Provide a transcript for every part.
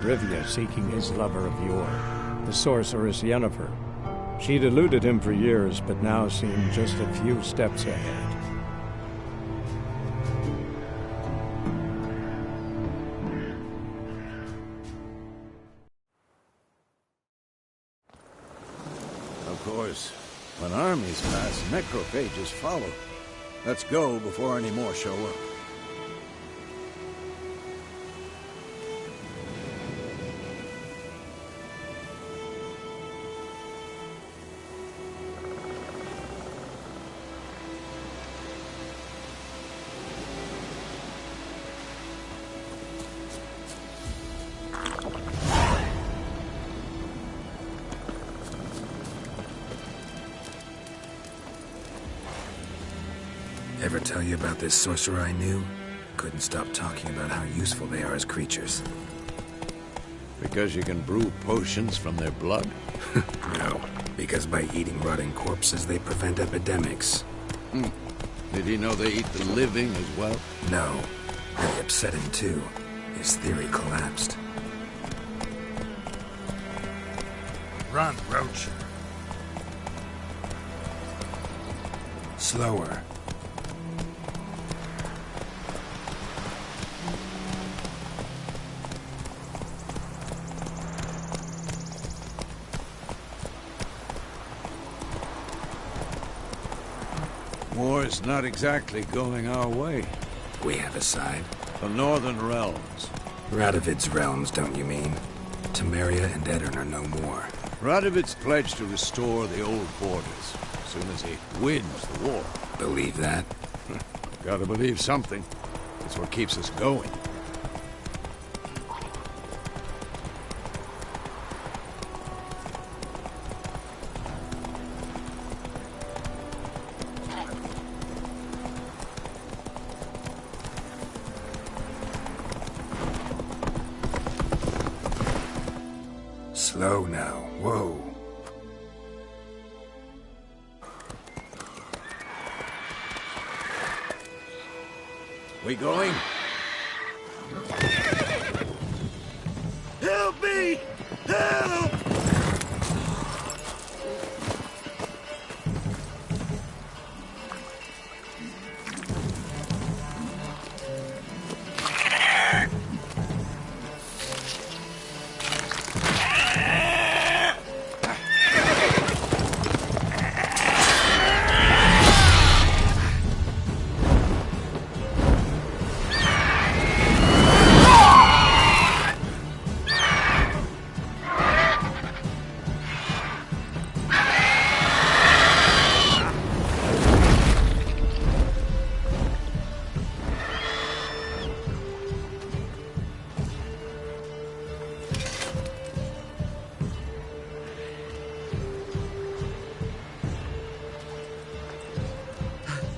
Rivia seeking his lover of yore, the sorceress Yennefer. She'd eluded him for years, but now seemed just a few steps ahead. Of course, when armies pass, necrophages follow. Let's go before any more show up. Ever tell you about this sorcerer I knew? Couldn't stop talking about how useful they are as creatures. Because you can brew potions from their blood? No, because by eating rotting corpses, they prevent epidemics. Did he know they eat the living as well? No. Really upset him too. His theory collapsed. Run, Roach. Slower. War's not exactly going our way. We have a side. The Northern Realms. Radovid's realms, don't you mean? Temeria and Aedirn are no more. Radovid's pledged to restore the old borders as soon as he wins the war. Believe that? Gotta believe something. It's what keeps us going. Slow now. Whoa. We going? Help me! Help!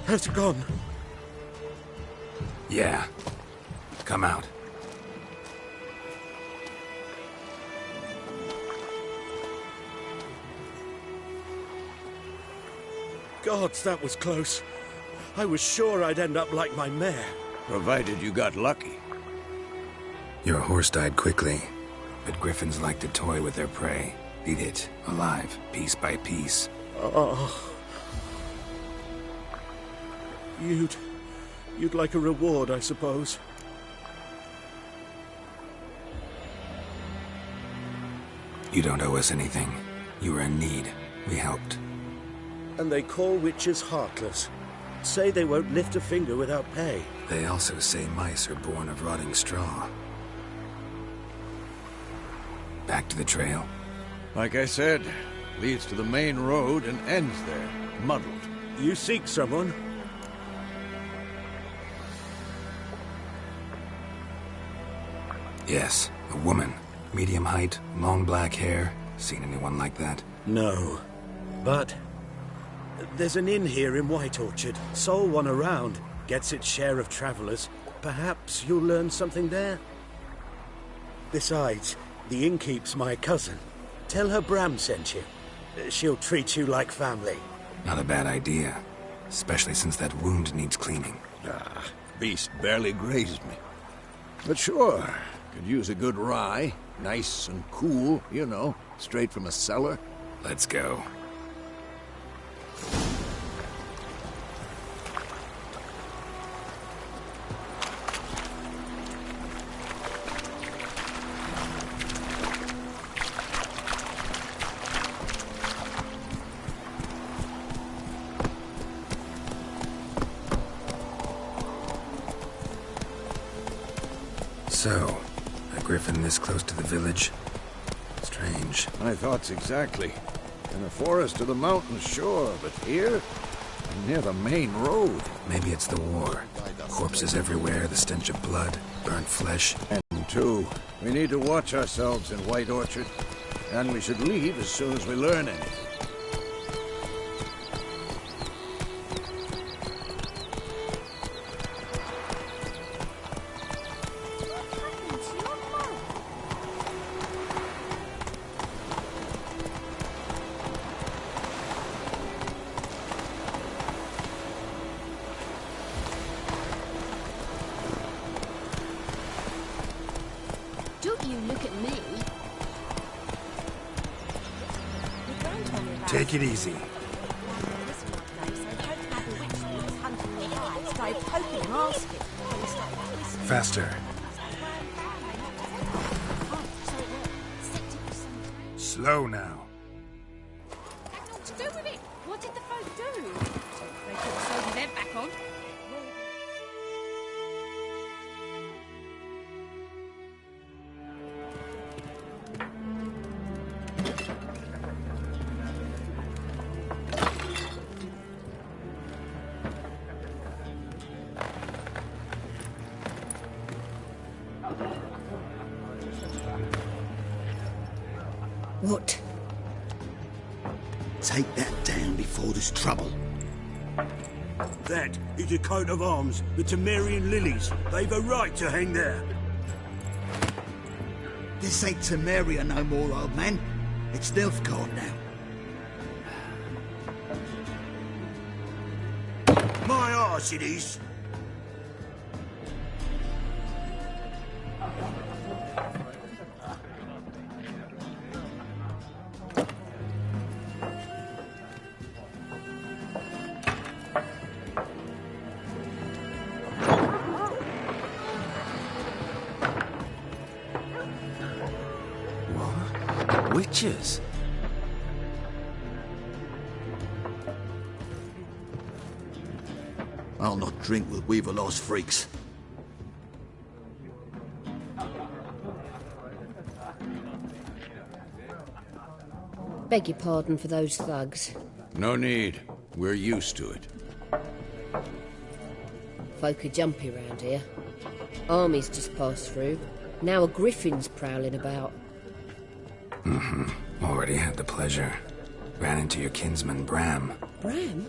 Has gone. Yeah. Come out. Gods, that was close. I was sure I'd end up like my mare. Provided you got lucky. Your horse died quickly, but griffins like to toy with their prey. Eat it, alive, piece by piece. Oh. You'd like a reward, I suppose. You don't owe us anything. You were in need. We helped. And they call witches heartless. Say they won't lift a finger without pay. They also say mice are born of rotting straw. Back to the trail? Like I said, leads to the main road and ends there, muddled. You seek someone? Yes, a woman. Medium height, long black hair. Seen anyone like that? No. But there's an inn here in White Orchard. Sole one around. Gets its share of travelers. Perhaps you'll learn something there? Besides, the innkeep's my cousin. Tell her Bram sent you. She'll treat you like family. Not a bad idea. Especially since that wound needs cleaning. Beast barely grazed me. But sure, could use a good rye. Nice and cool, you know, straight from a cellar. Let's go. So, a griffin this close to the village? Strange. My thoughts exactly. In the forest or the mountains, sure, but here? Near the main road. Maybe it's the war. Corpses everywhere, the stench of blood, burnt flesh. And two, we need to watch ourselves in White Orchard. And we should leave as soon as we learn anything. Don't you look at me. Take it easy. Faster. Slow now. What to do with it? What did the folk do? They put the soda vent back on. What? Take that down before there's trouble. That is a coat of arms, the Temerian lilies. They've a right to hang there. This ain't Temeria no more, old man. It's Nilfgaard now. My arse it is. Witches? I'll not drink with Weaver-lost freaks. Beg your pardon for those thugs. No need. We're used to it. Folk are jumpy round here. Armies just passed through. Now a griffin's prowling about. Already had the pleasure. Ran into your kinsman, Bram. Bram?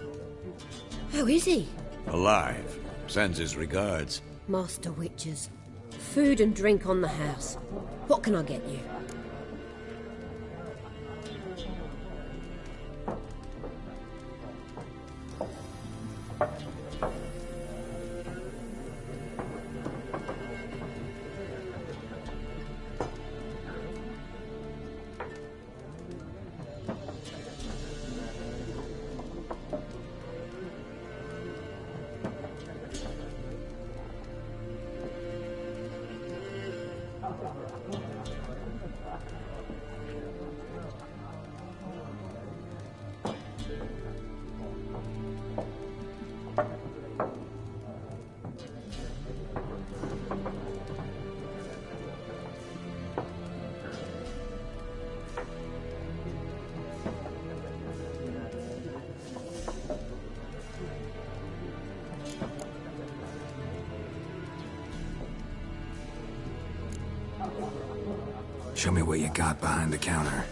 How is he? Alive. Sends his regards. Master Witches. Food and drink on the house. What can I get you? Show me what you got behind the counter.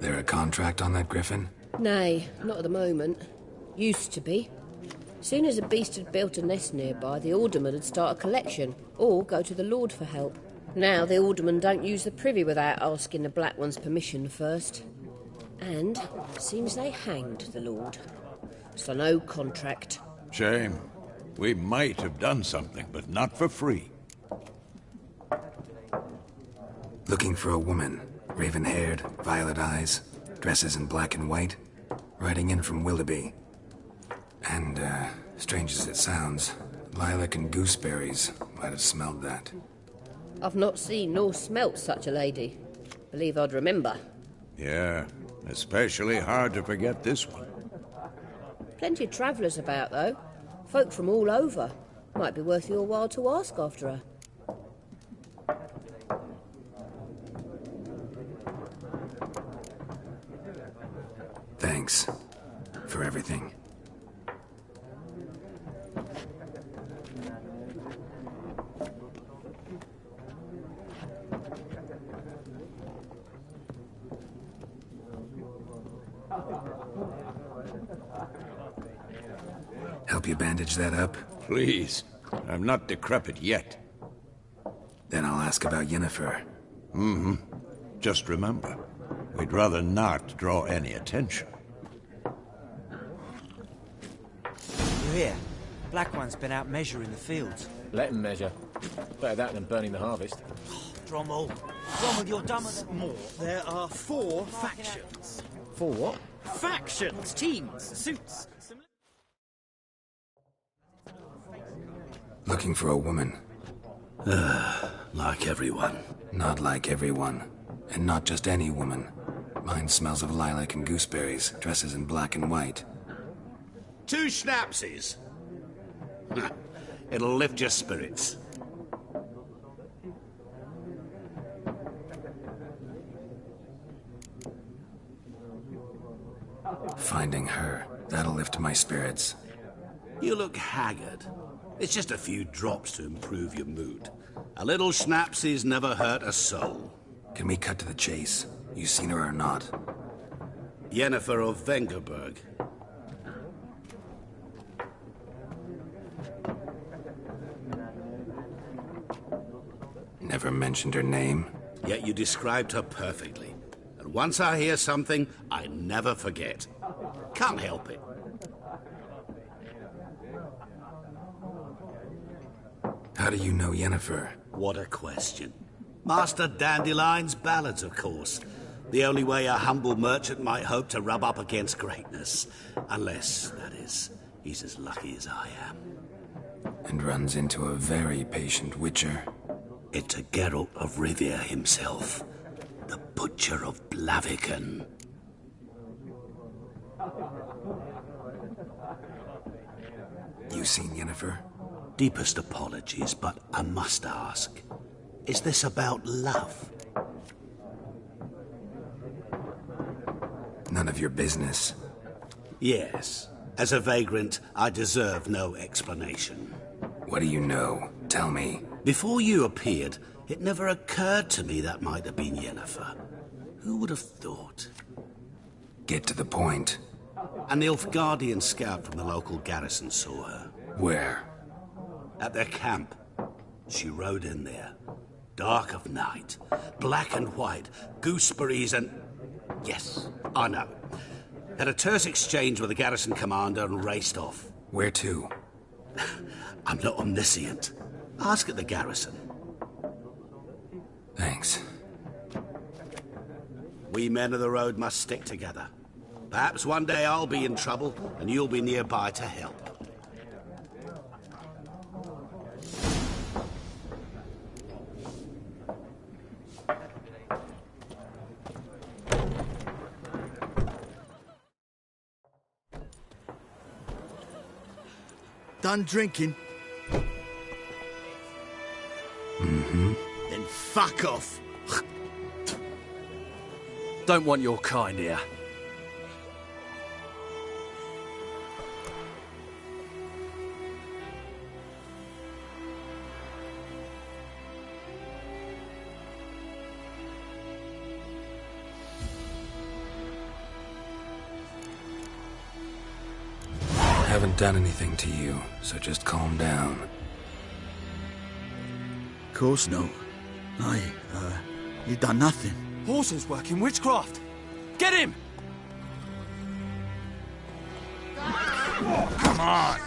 There a contract on that griffin? Nay, not at the moment. Used to be. Soon as a beast had built a nest nearby, the alderman would start a collection, or go to the Lord for help. Now the alderman don't use the privy without asking the Black One's permission first. And seems they hanged the Lord. So no contract. Shame. We might have done something, but not for free. Looking for a woman. Raven-haired, violet eyes, dresses in black and white. Riding in from Willoughby. And, strange as it sounds, lilac and gooseberries might have smelled that. I've not seen nor smelt such a lady. Believe I'd remember. Yeah, especially hard to forget this one. Plenty of travellers about, though. Folk from all over. Might be worth your while to ask after her. Thanks for everything. Help you bandage that up? Please. I'm not decrepit yet. Then I'll ask about Yennefer. Mm-hmm. Just remember, we'd rather not draw any attention. You hear? Black One's been out measuring the fields. Let him measure. Better that than burning the harvest. Drommel, Drommel, you're dumber than... More. There are 4 factions. 4 what? Factions, teams, suits. Looking for a woman. Like everyone. Not like everyone. And not just any woman. Mine smells of lilac and gooseberries, dresses in black and white. 2 schnapsies. It'll lift your spirits. Finding her, that'll lift my spirits. You look haggard. It's just a few drops to improve your mood. A little schnapsies never hurt a soul. Can we cut to the chase? You seen her or not? Yennefer of Vengerberg. Never mentioned her name? Yet you described her perfectly. And once I hear something, I never forget. Can't help it. How do you know Yennefer? What a question. Master Dandelion's ballads, of course. The only way a humble merchant might hope to rub up against greatness. Unless, that is, he's as lucky as I am. And runs into a very patient witcher. It's a Geralt of Rivia himself. The Butcher of Blaviken. You seen Yennefer? Deepest apologies, but I must ask. Is this about love? None of your business. Yes. As a vagrant, I deserve no explanation. What do you know? Tell me. Before you appeared, it never occurred to me that might have been Yennefer. Who would have thought? Get to the point. An Nilfgaardian scout from the local garrison saw her. Where? At their camp. She rode in there. Dark of night. Black and white. Gooseberries and... Yes, I know. Had a terse exchange with the garrison commander and raced off. Where to? I'm not omniscient. Ask at the garrison. Thanks. We men of the road must stick together. Perhaps one day I'll be in trouble and you'll be nearby to help. Done drinking? Mm-hmm. Then fuck off. Don't want your kind here. haven't done anything to you, so just calm down. Of course no. You done nothing. Horses working witchcraft! Get him! Come on!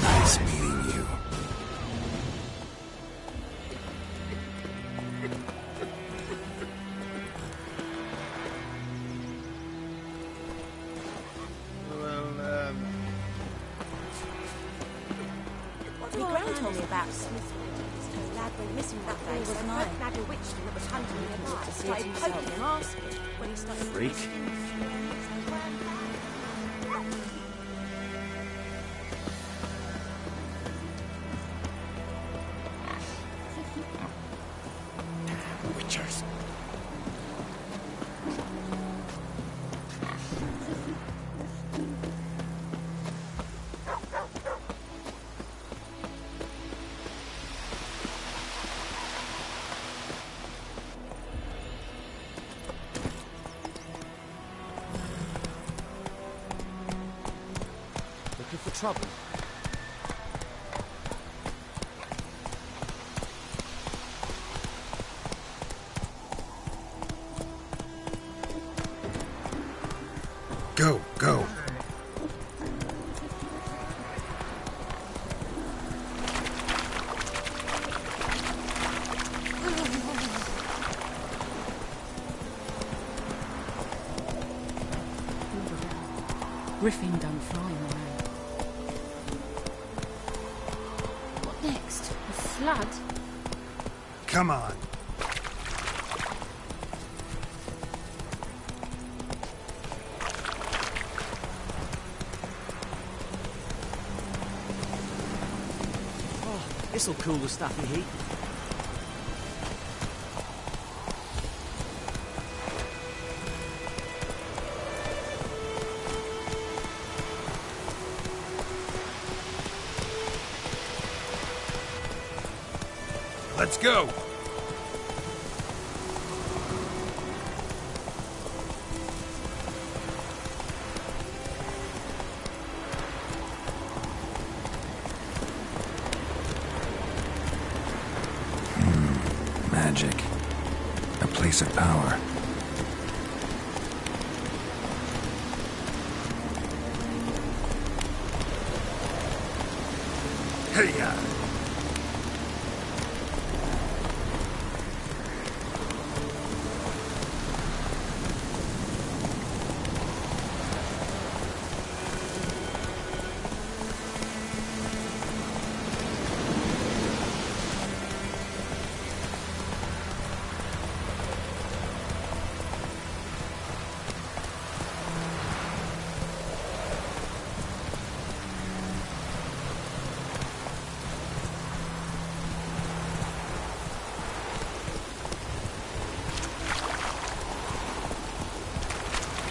Nice meeting you. My gran told me about a lad went missing that day, so Frank nabbed a witch that was hunting nearby. Started poking and asking when he started... Freak. Witchers. Looking for trouble? Go, go. Griffin don't fly around. What next? A flood? Come on. This'll cool the stuffy heat. Let's go. Magic. A place of power. Hey-ya!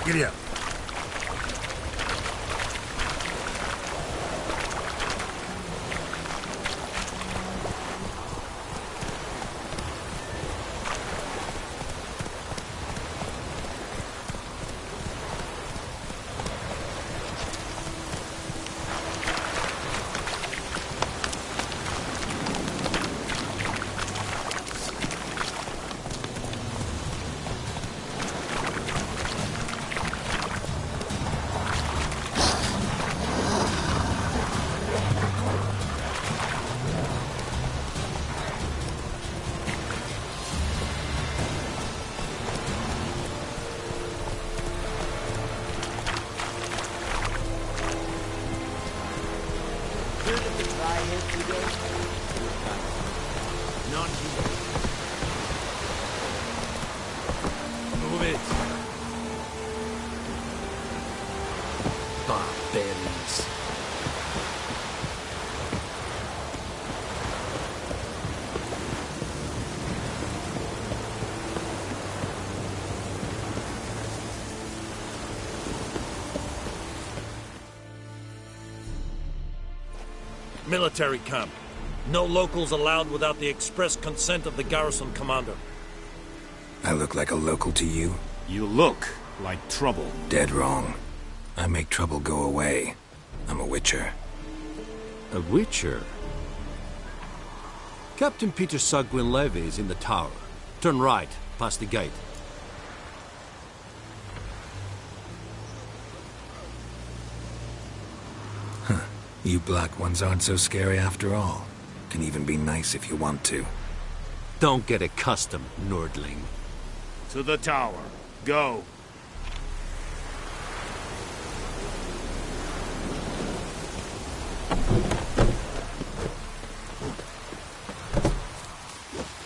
Giddy up. Military camp. No locals allowed without the express consent of the garrison commander. I look like a local to you? You look like trouble. Dead wrong. I make trouble go away. I'm a witcher. A witcher? Captain Peter Saar Gwynleve is in the tower. Turn right, past the gate. Huh. You black ones aren't so scary after all. Can even be nice if you want to. Don't get accustomed, Nordling. To the tower. Go.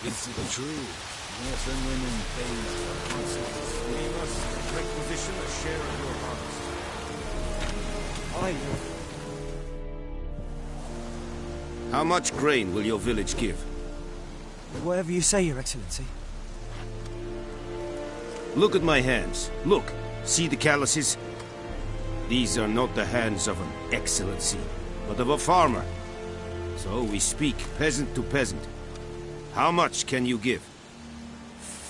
Is it true? Yes, and women pay for consequences. We must requisition a share of your harvest. How much grain will your village give? Whatever you say, Your Excellency. Look at my hands. Look. See the calluses? These are not the hands of an excellency, but of a farmer. So we speak peasant to peasant. How much can you give?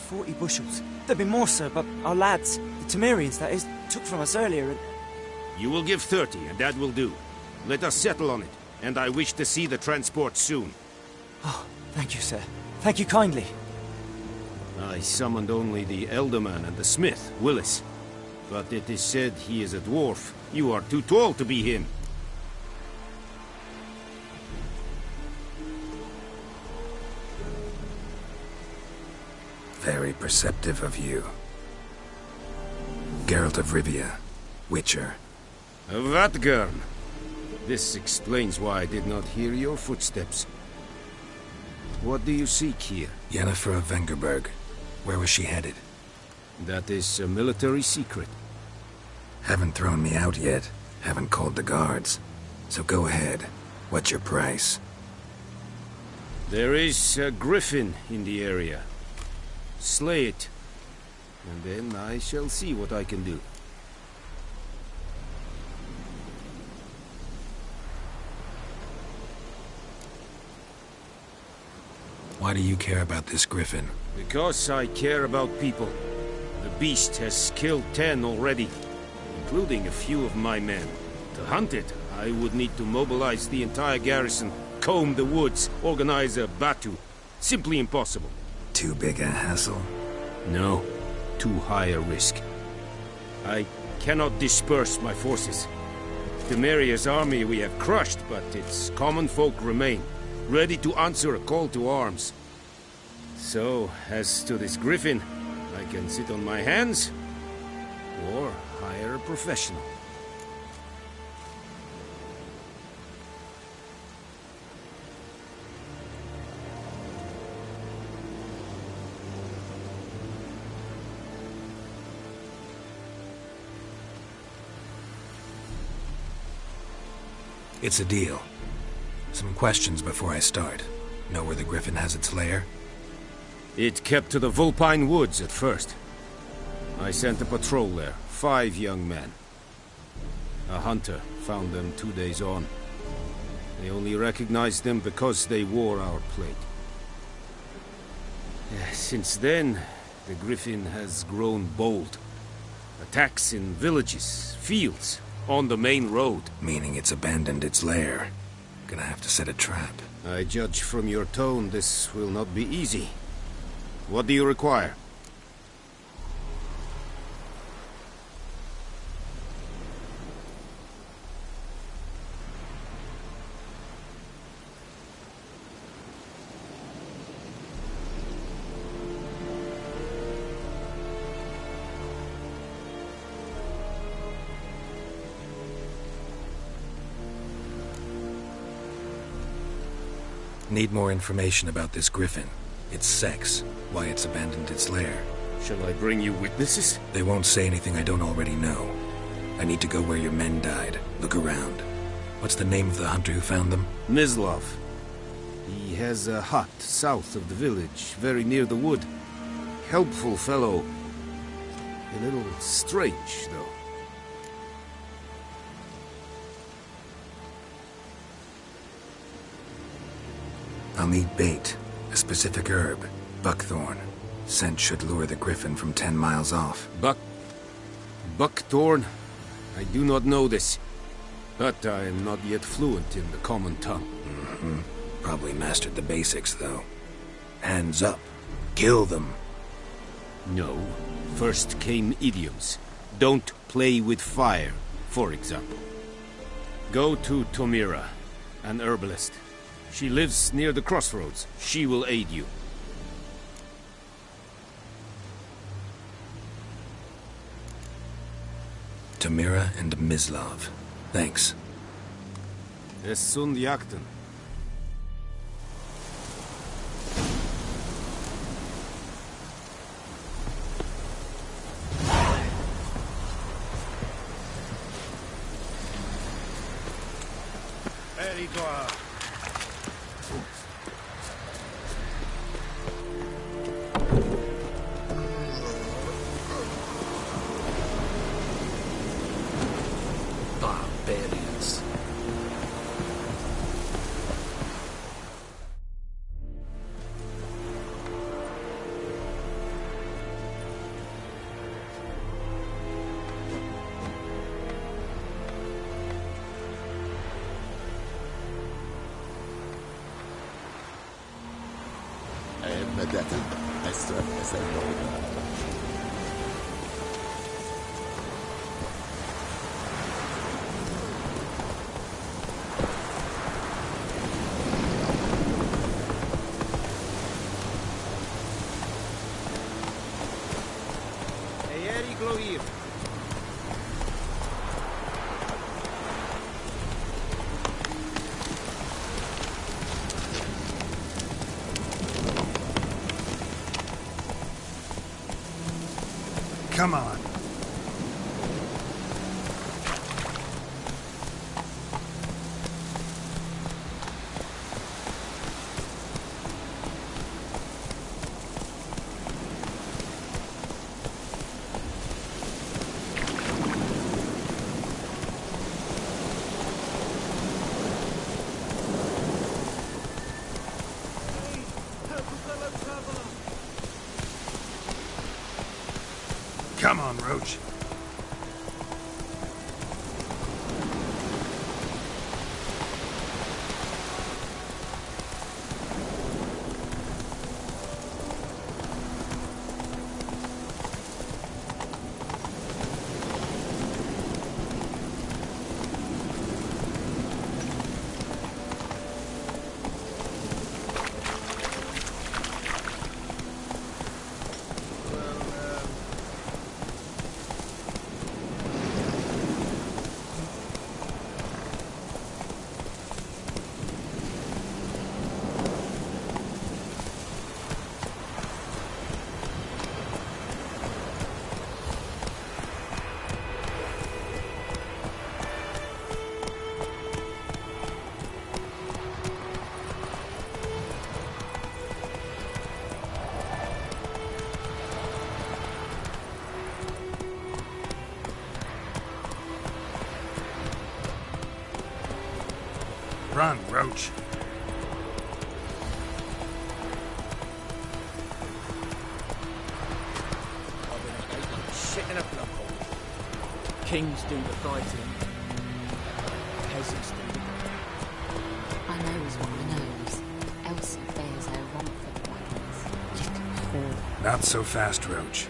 40 bushels. There'd be more, sir, but our lads, the Temerians, that is, took from us earlier and... You will give 30, and that will do. Let us settle on it, and I wish to see the transport soon. Oh, thank you, sir. Thank you kindly. I summoned only the Elderman and the smith, Willis. But it is said he is a dwarf. You are too tall to be him. Very perceptive of you. Geralt of Rivia, Witcher. Vatgern. This explains why I did not hear your footsteps. What do you seek here? Yennefer of Vengerberg. Where was she headed? That is a military secret. Haven't thrown me out yet. Haven't called the guards. So go ahead. What's your price? There is a griffin in the area. Slay it. And then I shall see what I can do. Why do you care about this griffin? Because I care about people. The beast has killed 10 already, including a few of my men. To hunt it, I would need to mobilize the entire garrison, comb the woods, organize a batu. Simply impossible. Too big a hassle? No, too high a risk. I cannot disperse my forces. Temeria's army we have crushed, but its common folk remain, ready to answer a call to arms. So, as to this griffin, I can sit on my hands, or hire a professional. It's a deal. Some questions before I start. Know where the griffin has its lair? It kept to the Vulpine Woods at first. I sent a patrol there, 5 young men. A hunter found them 2 days on. They only recognized them because they wore our plate. Since then, the griffin has grown bold. Attacks in villages, fields, on the main road. Meaning it's abandoned its lair. Gonna have to set a trap. I judge from your tone this will not be easy. What do you require? Need more information about this griffin. Its sex, why it's abandoned its lair. Shall I bring you witnesses? They won't say anything I don't already know. I need to go where your men died. Look around. What's the name of the hunter who found them? Mislav. He has a hut south of the village, very near the wood. Helpful fellow. A little strange, though. need bait, a specific herb, buckthorn. Scent should lure the griffin from 10 miles off. Buckthorn? I do not know this. But I am not yet fluent in the common tongue. Probably mastered the basics, though. Hands up. Kill them. No. First came idioms. Don't play with fire, for example. Go to Tomira, an herbalist. She lives near the crossroads. She will aid you. Tomira and Mislav. Thanks. Es sunt jakten. Barbarians. بدأت أستنفذ الموضوع. Come on. Come on, Roach. Run, Roach. Shit in a block hole. Kings do the fighting. Peasants do the I knows what I knows. Elsie bears her rump for the wagons. Just poor. Not so fast, Roach.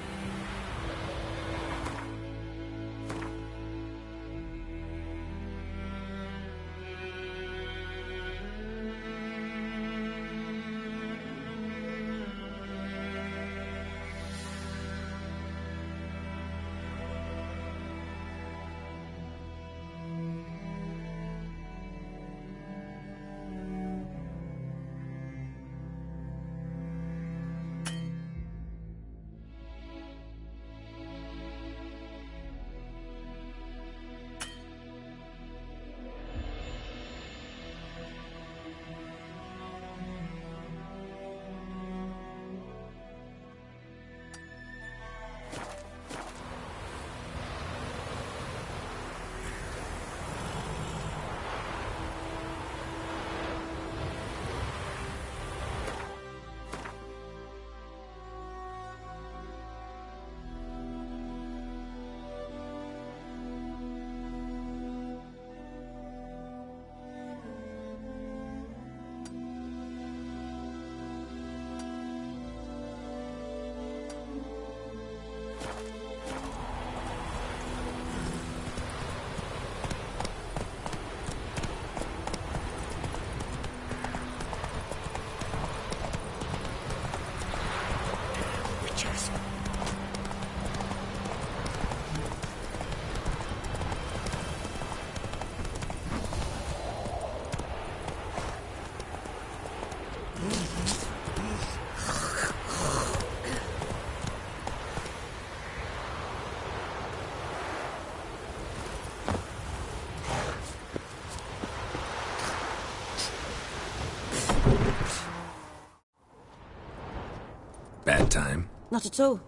Not at all.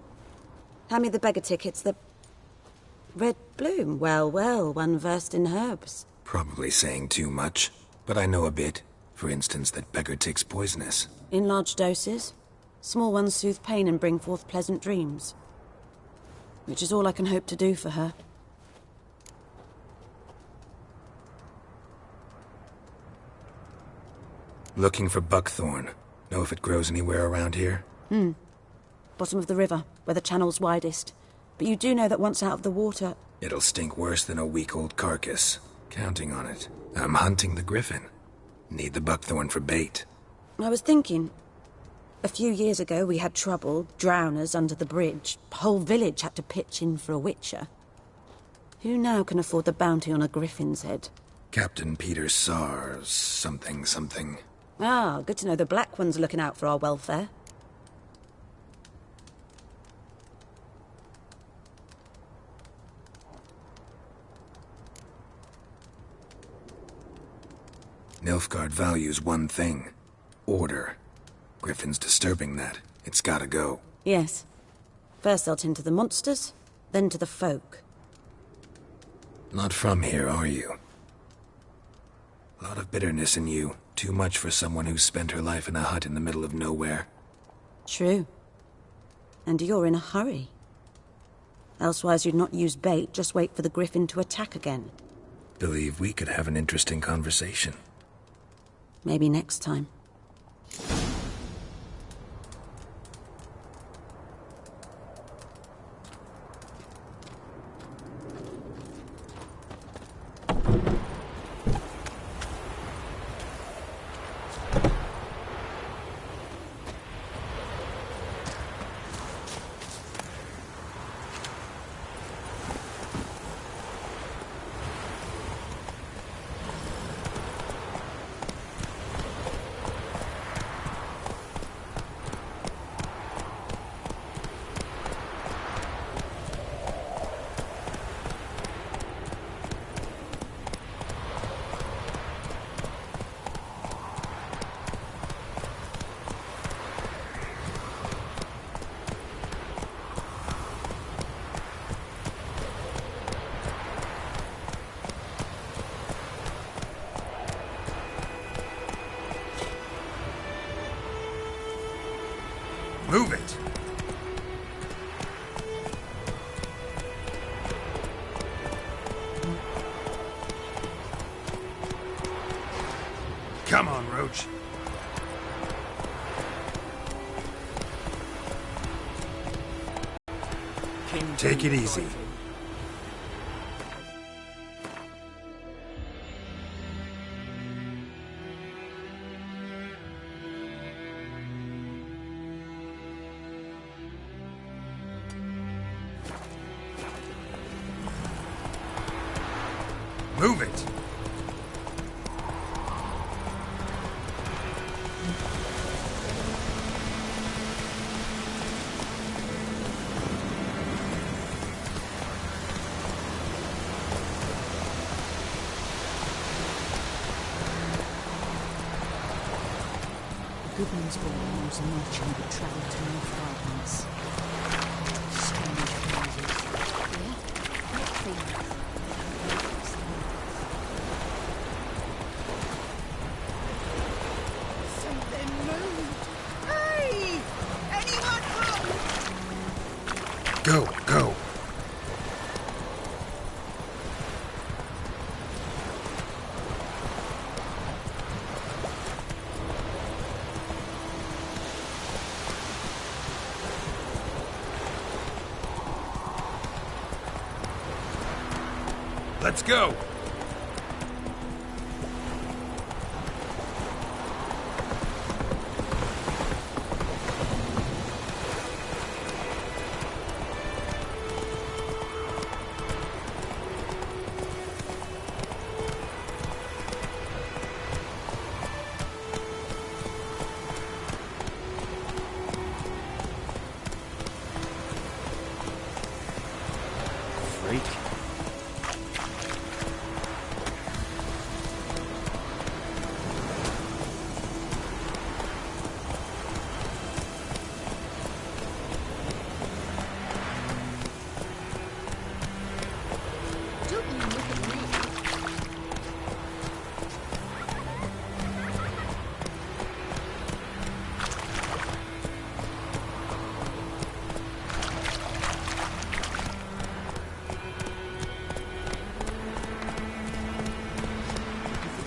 Hand me the beggar tickets, the... Red bloom. Well, well, one versed in herbs. Probably saying too much, but I know a bit. For instance, that beggar tick's poisonous. In large doses. Small ones soothe pain and bring forth pleasant dreams. Which is all I can hope to do for her. Looking for buckthorn. Know if it grows anywhere around here? Bottom of the river, where the channel's widest. But you do know that once out of the water... It'll stink worse than a week-old carcass. Counting on it. I'm hunting the griffin. Need the buckthorn for bait. I was thinking... A few years ago we had trouble, drowners under the bridge. Whole village had to pitch in for a witcher. Who now can afford the bounty on a griffin's head? Captain Peter Sars, something. Ah, good to know the Black One's looking out for our welfare. Nilfgaard values one thing. Order. Griffin's disturbing that. It's gotta go. Yes. First they'll tend to the monsters, then to the folk. Not from here, are you? A lot of bitterness in you. Too much for someone who's spent her life in a hut in the middle of nowhere. True. And you're in a hurry. Elsewise you'd not use bait, just wait for the griffin to attack again. Believe we could have an interesting conversation. Maybe next time. Move it! Come on, Roach. Take it easy. Move it! Goodman's Ball knows a merchant that travelled to Nilfgaard once. Strange houses. Yeah, not things. Something moved. Hey! Anyone home? Go! Let's go!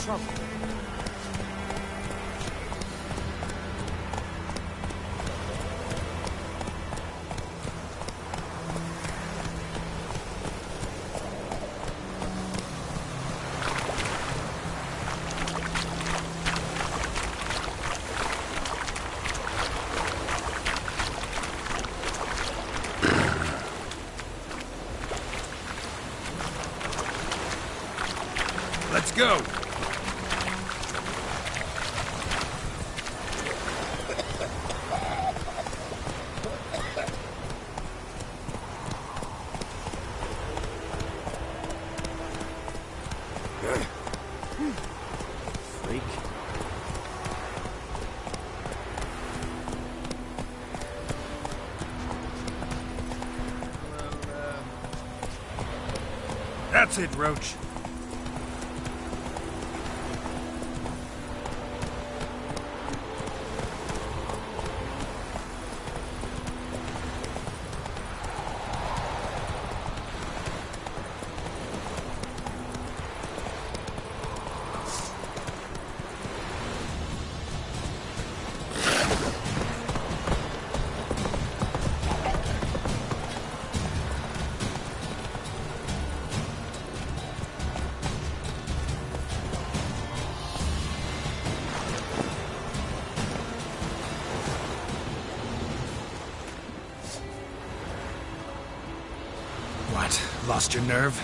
trouble. Let's go! Freak. That's it, Roach. What? Lost your nerve?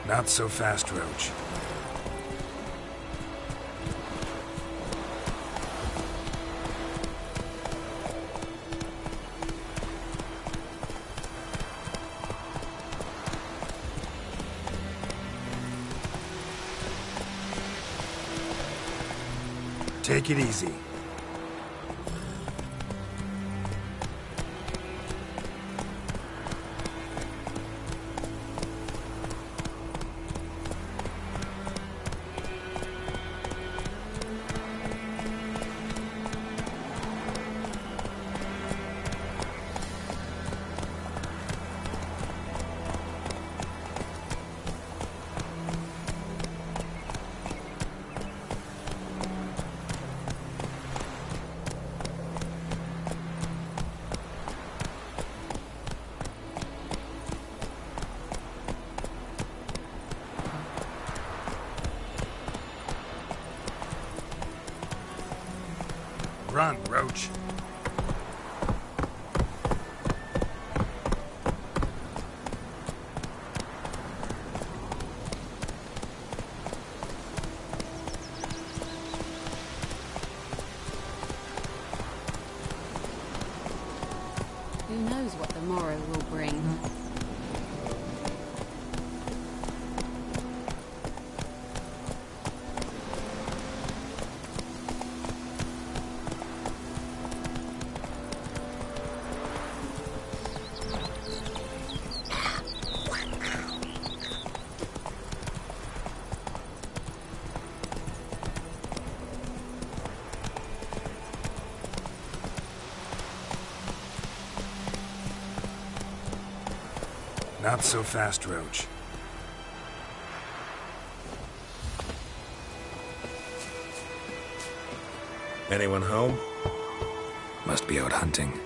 Not so fast, Roach. Take it easy. Run, Roach. Who knows what the morrow will bring? Not so fast, Roach. Anyone home? Must be out hunting.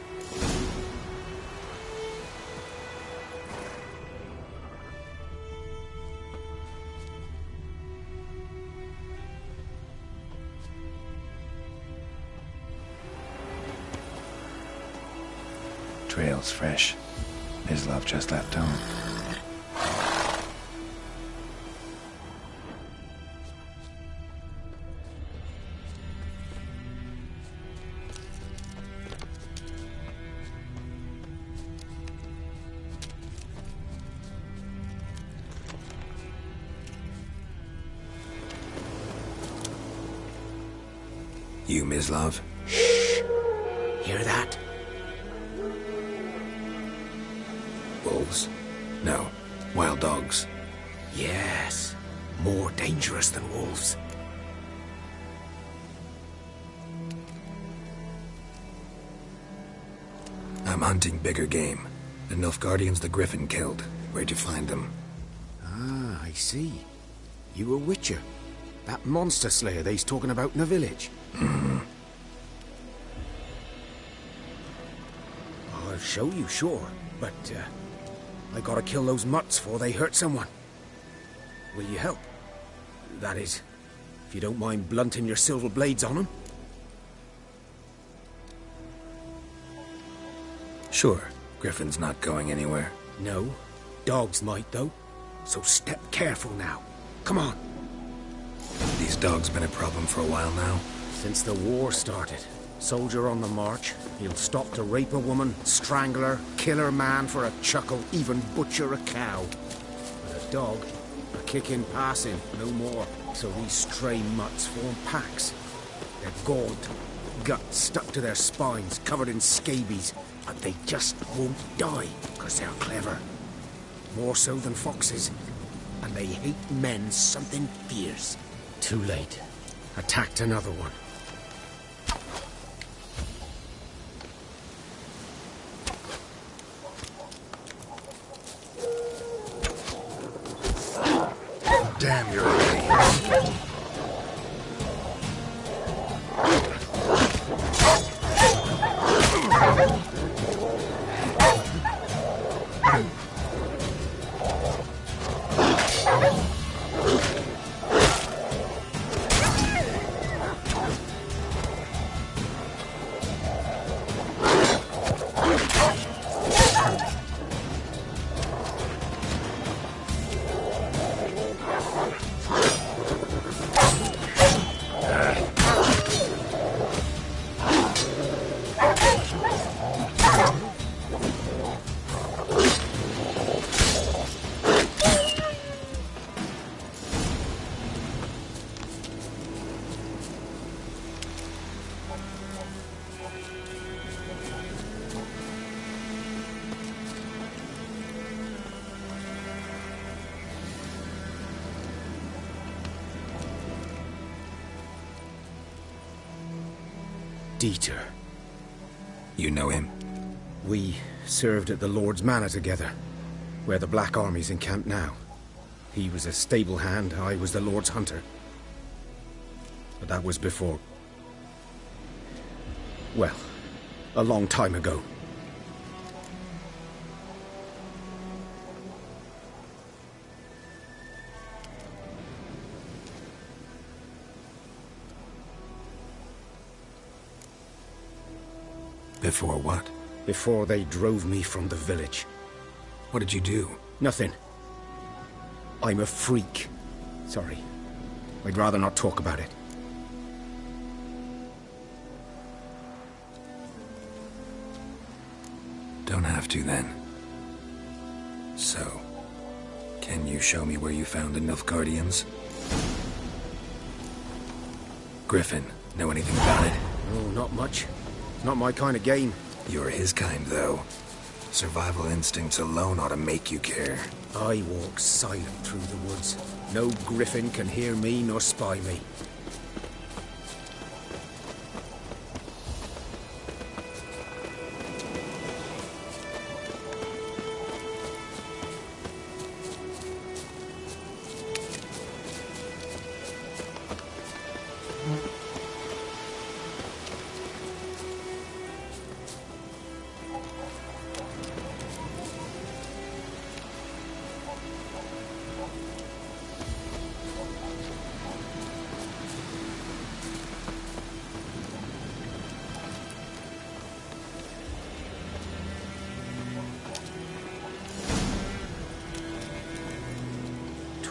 Trail's fresh. Mislav just left home. You, Mislav? Shh! Hear that? Wolves? No. Wild dogs. Yes. More dangerous than wolves. I'm hunting bigger game. The Nilfgaardians the Griffin killed. Where'd you find them? Ah, I see. You a witcher. That monster slayer they's talking about in the village. I'll show you, sure. But, I gotta kill those mutts before they hurt someone. Will you help? That is, if you don't mind blunting your silver blades on them. Sure. Griffin's not going anywhere. No. Dogs might, though. So step careful now. Come on. These dogs been a problem for a while now? Since the war started. Soldier on the march. He'll stop to rape a woman, strangle her, kill her man for a chuckle, even butcher a cow. But a dog, a kick in passing, no more. So these stray mutts form packs. They're gaunt, guts stuck to their spines, covered in scabies. But they just won't die, because they're clever. More so than foxes. And they hate men something fierce. Too late. Attacked another one. Damn, you're ready. Dieter. You know him? We served at the Lord's Manor together, where the Black Army's encamped now. He was a stable hand, I was the Lord's hunter. But that was before... well, a long time ago. Before what? Before they drove me from the village. What did you do? Nothing. I'm a freak. Sorry. I'd rather not talk about it. Don't have to, then. So, can you show me where you found the Nilfgaardians? Griffin, know anything about it? No, not much. It's not my kind of game. You're his kind, though. Survival instincts alone ought to make you care. I walk silent through the woods. No griffin can hear me nor spy me.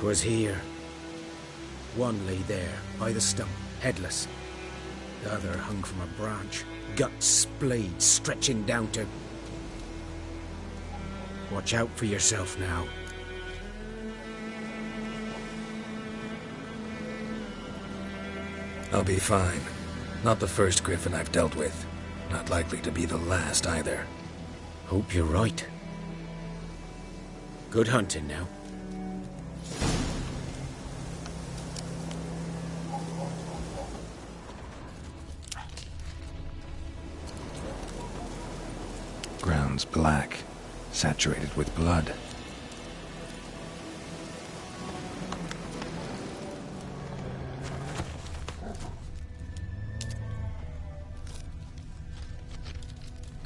Was here. One lay there, by the stump, headless. The other hung from a branch, guts splayed, stretching down to... Watch out for yourself now. I'll be fine. Not the first griffin I've dealt with. Not likely to be the last, either. Hope you're right. Good hunting now. Ground's black, saturated with blood.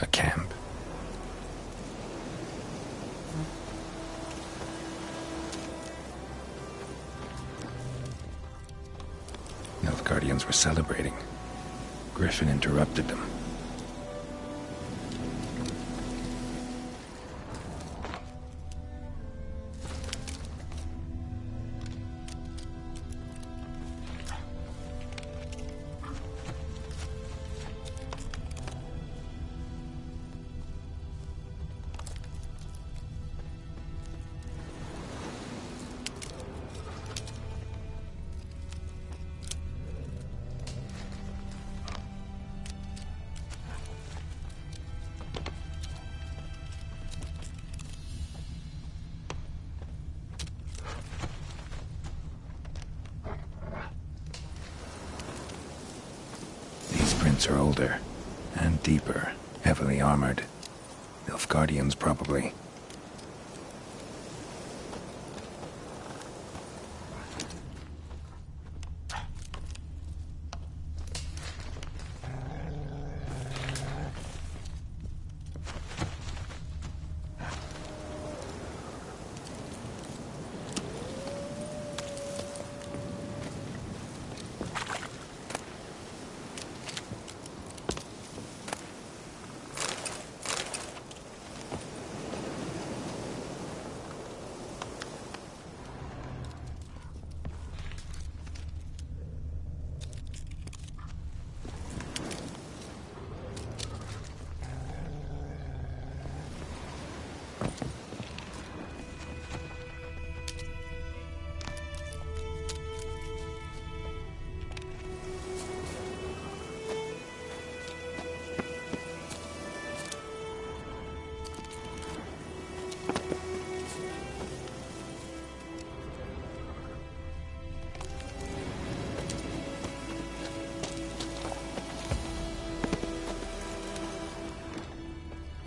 A camp. Nilfgaardians were celebrating. Griffin interrupted them. Are older and deeper, heavily armored. Nilfgaardians, probably.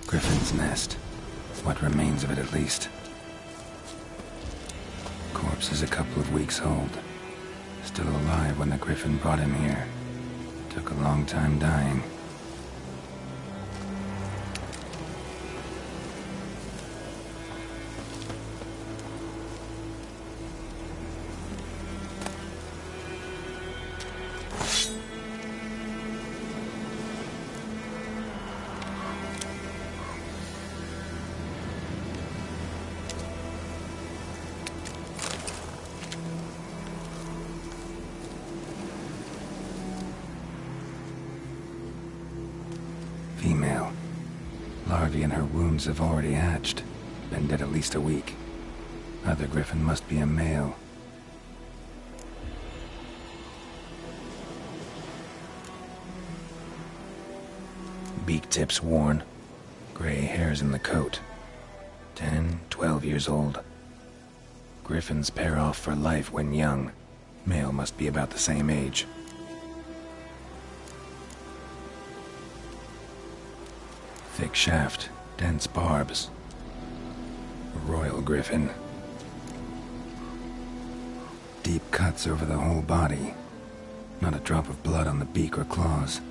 Griffin's nest. What remains of it, at least. Corpse is a couple of weeks old. Still alive when the Griffin brought him here. Took a long time dying. Larvae in her wounds have already hatched. Been dead at least a week. Other griffin must be a male. Beak tips worn. Gray hairs in the coat. 10, 12 years old. Griffins pair off for life when young. Male must be about the same age. Thick shaft, dense barbs. Royal griffin. Deep cuts over the whole body. Not a drop of blood on the beak or claws.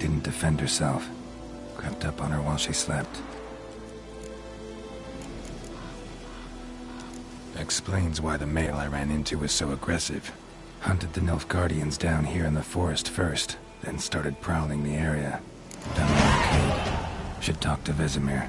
Didn't defend herself. Crept up on her while she slept. Explains why the male I ran into was so aggressive. Hunted the Nilfgaardians down here in the forest first, then started prowling the area. Done like a kid. Should talk to Vesemir.